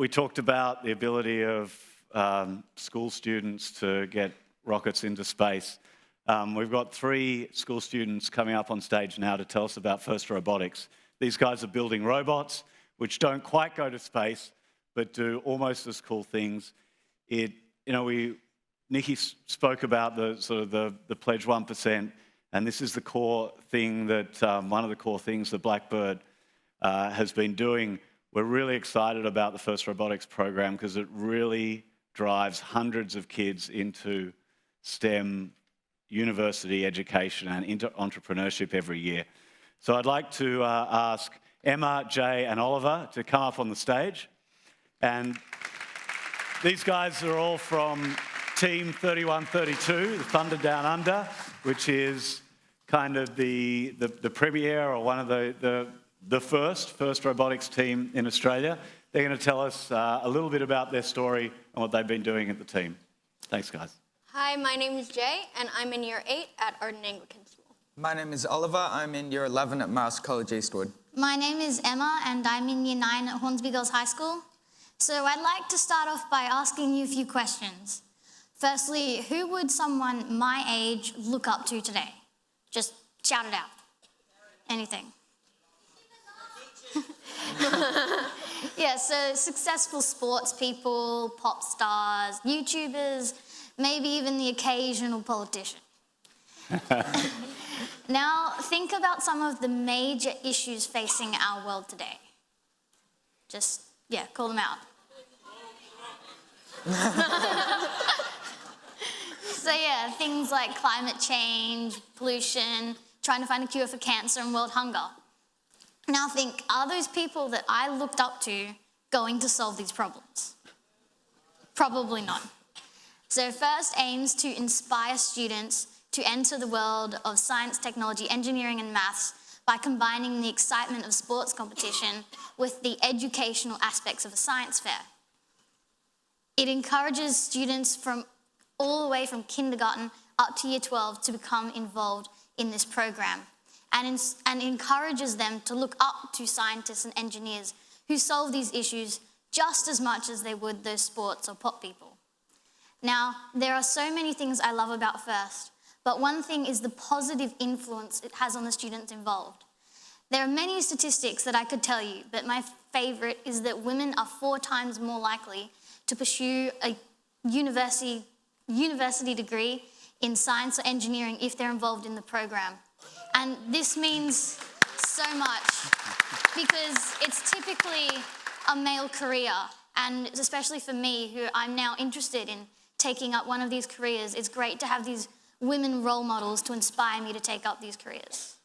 we talked about the ability of school students to get rockets into space. We've got 3 school students coming up on stage now to tell us about FIRST Robotics. These guys are building robots which don't quite go to space, but do almost as cool things. Nikki spoke about the Pledge 1%, and this is the core thing that, one of the core things that Blackbird has been doing. We're really excited about the FIRST Robotics program because it really drives hundreds of kids into STEM university education and into entrepreneurship every year. So I'd like to ask Emma, Jay and Oliver to come up on the stage. And these guys are all from Team 3132, the Thunder Down Under, which is kind of the premier or one of the first robotics team in Australia. They're going to tell us a little bit about their story and what they've been doing at the team. Thanks, guys. Hi, my name is Jay, and I'm in Year 8 at Arden Anglican School. My name is Oliver. I'm in Year 11 at Marist College Eastwood. My name is Emma, and I'm in Year 9 at Hornsby Girls High School. So I'd like to start off by asking you a few questions. Firstly, who would someone my age look up to today? Just shout it out. Anything. Yeah, so successful sports people, pop stars, YouTubers, maybe even the occasional politician. Now, think about some of the major issues facing our world today. Just, call them out. So things like climate change, pollution, trying to find a cure for cancer and world hunger. Now think, are those people that I looked up to going to solve these problems? Probably not. So FIRST aims to inspire students to enter the world of science, technology, engineering and maths by combining the excitement of sports competition with the educational aspects of a science fair. It encourages students from all the way from kindergarten up to Year 12 to become involved in this program and encourages them to look up to scientists and engineers who solve these issues just as much as they would those sports or pop people. Now, there are so many things I love about FIRST, but one thing is the positive influence it has on the students involved. There are many statistics that I could tell you, but my favourite is that women are 4 times more likely to pursue a university degree in science or engineering if they're involved in the program. And this means so much because it's typically a male career, and especially for me, who I'm now interested in taking up one of these careers, it's great to have these women role models to inspire me to take up these careers.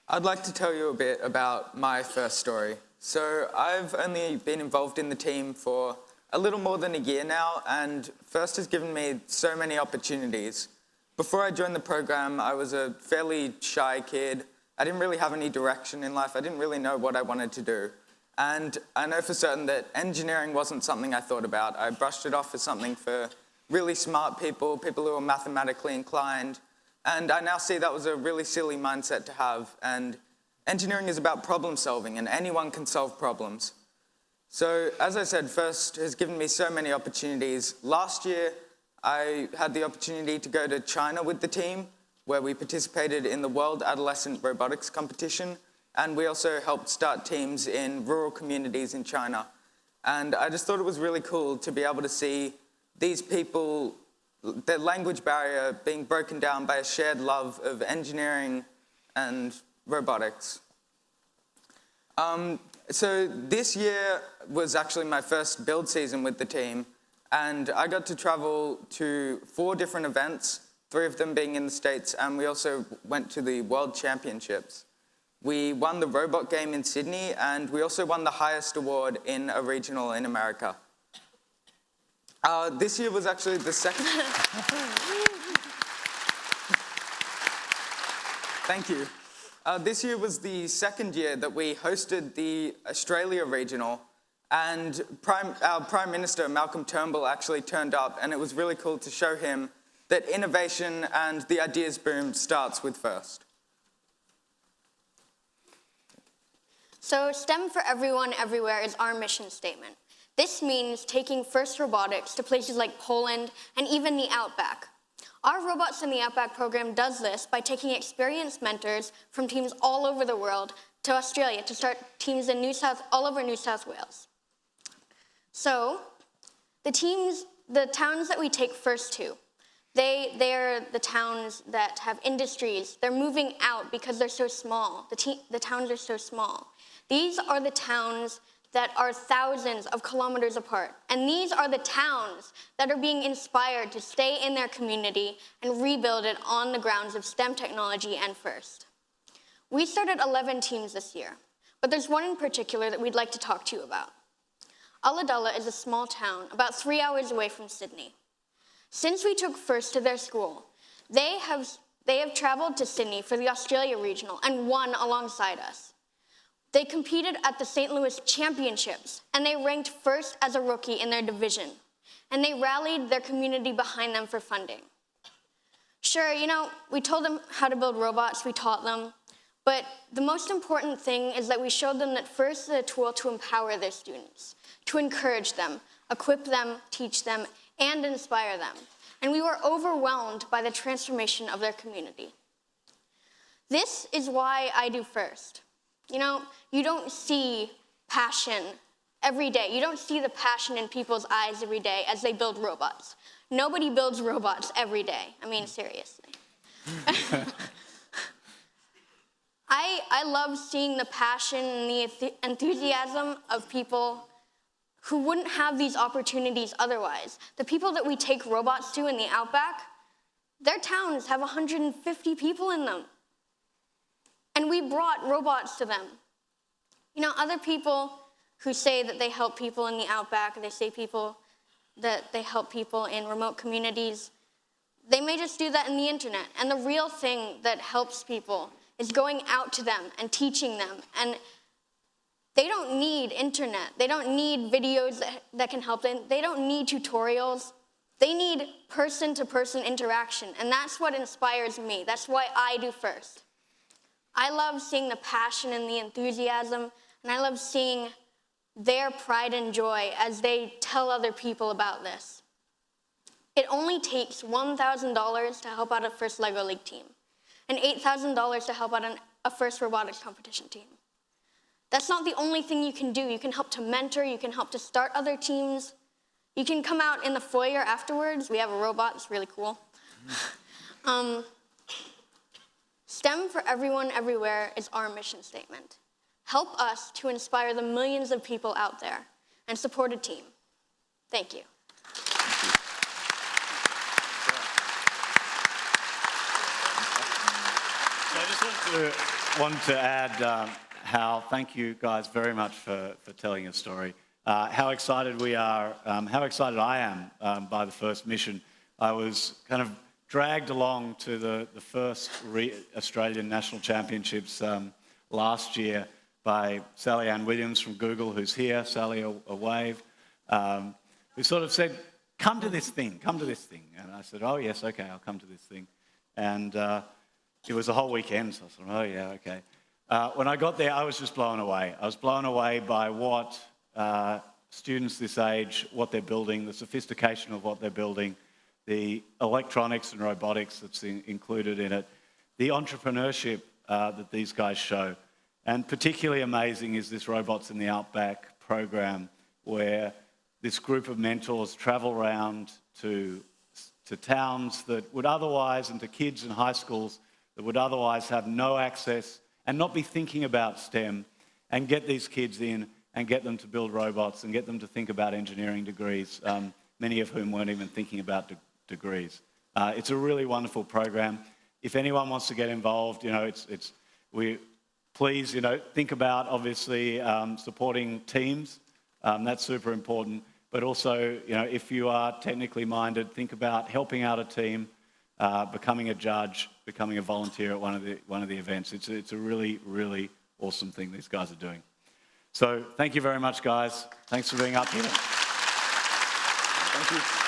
I'd like to tell you a bit about my first story. So I've only been involved in the team for a little more than a year now, and FIRST has given me so many opportunities. Before I joined the program, I was a fairly shy kid. I didn't really have any direction in life. I didn't really know what I wanted to do. And I know for certain that engineering wasn't something I thought about. I brushed it off as something for really smart people, people who are mathematically inclined. And I now see that was a really silly mindset to have. And engineering is about problem solving, and anyone can solve problems. So, as I said, FIRST has given me so many opportunities. Last year, I had the opportunity to go to China with the team, where we participated in the World Adolescent Robotics Competition, and we also helped start teams in rural communities in China. And I just thought it was really cool to be able to see these people, their language barrier being broken down by a shared love of engineering and robotics. So this year was actually my first build season with the team, and I got to travel to 4 different events, 3 of them being in the States, and we also went to the World Championships. We won the robot game in Sydney, and we also won the highest award in a regional in America. This year was actually the second... Thank you. This year was the second year that we hosted the Australia Regional, and our Prime Minister, Malcolm Turnbull, actually turned up, and it was really cool to show him that innovation and the ideas boom starts with FIRST. So STEM for everyone, everywhere is our mission statement. This means taking FIRST Robotics to places like Poland and even the Outback. Our Robots in the Outback program does this by taking experienced mentors from teams all over the world to Australia to start teams in all over New South Wales. So, the towns that we take FIRST to, they're the towns that have industries. They're moving out because they're so small. The towns are so small. These are the towns that are thousands of kilometers apart. And these are the towns that are being inspired to stay in their community and rebuild it on the grounds of STEM technology and FIRST. We started 11 teams this year, but there's one in particular that we'd like to talk to you about. Ulladulla is a small town about 3 hours away from Sydney. Since we took FIRST to their school, they have traveled to Sydney for the Australia Regional and won alongside us. They competed at the St. Louis Championships, and they ranked first as a rookie in their division. And they rallied their community behind them for funding. Sure, we told them how to build robots, we taught them, but the most important thing is that we showed them that FIRST is a tool to empower their students, to encourage them, equip them, teach them, and inspire them. And we were overwhelmed by the transformation of their community. This is why I do FIRST. You don't see passion every day. You don't see the passion in people's eyes every day as they build robots. Nobody builds robots every day. I mean, seriously. I love seeing the passion and the enthusiasm of people who wouldn't have these opportunities otherwise. The people that we take robots to in the Outback, their towns have 150 people in them. And we brought robots to them. Other people who say that they help people in the Outback, they say that they help people in remote communities, they may just do that in the internet. And the real thing that helps people is going out to them and teaching them. And they don't need internet. They don't need videos that can help them. They don't need tutorials. They need person-to-person interaction. And that's what inspires me. That's why I do FIRST. I love seeing the passion and the enthusiasm, and I love seeing their pride and joy as they tell other people about this. It only takes $1,000 to help out a FIRST LEGO League team, and $8,000 to help out a FIRST Robotics competition team. That's not the only thing you can do. You can help to mentor, you can help to start other teams. You can come out in the foyer afterwards. We have a robot, it's really cool. STEM for everyone, everywhere is our mission statement. Help us to inspire the millions of people out there and support a team. Thank you. So I just want to add thank you guys very much for telling your story. How excited we are, how excited I am by the first mission. I was kind of dragged along to the first Australian National Championships last year by Sally Ann Williams from Google, who's here. Sally, a wave. Who sort of said, come to this thing. And I said, oh, yes, okay, I'll come to this thing. And it was a whole weekend, so I thought, oh, yeah, okay. When I got there, I was just blown away. I was blown away by what students this age, what they're building, the sophistication of what they're building, the electronics and robotics that's included in it, the entrepreneurship that these guys show. And particularly amazing is this Robots in the Outback program, where this group of mentors travel around to towns that would otherwise, and to kids in high schools that would otherwise have no access and not be thinking about STEM, and get these kids in and get them to build robots and get them to think about engineering degrees, many of whom weren't even thinking about degrees. It's a really wonderful program. If anyone wants to get involved, please, think about obviously supporting teams. That's super important. But also, if you are technically minded, think about helping out a team, becoming a judge, becoming a volunteer at one of the events. It's a really, really awesome thing these guys are doing. So thank you very much, guys. Thanks for being up here. Thank you.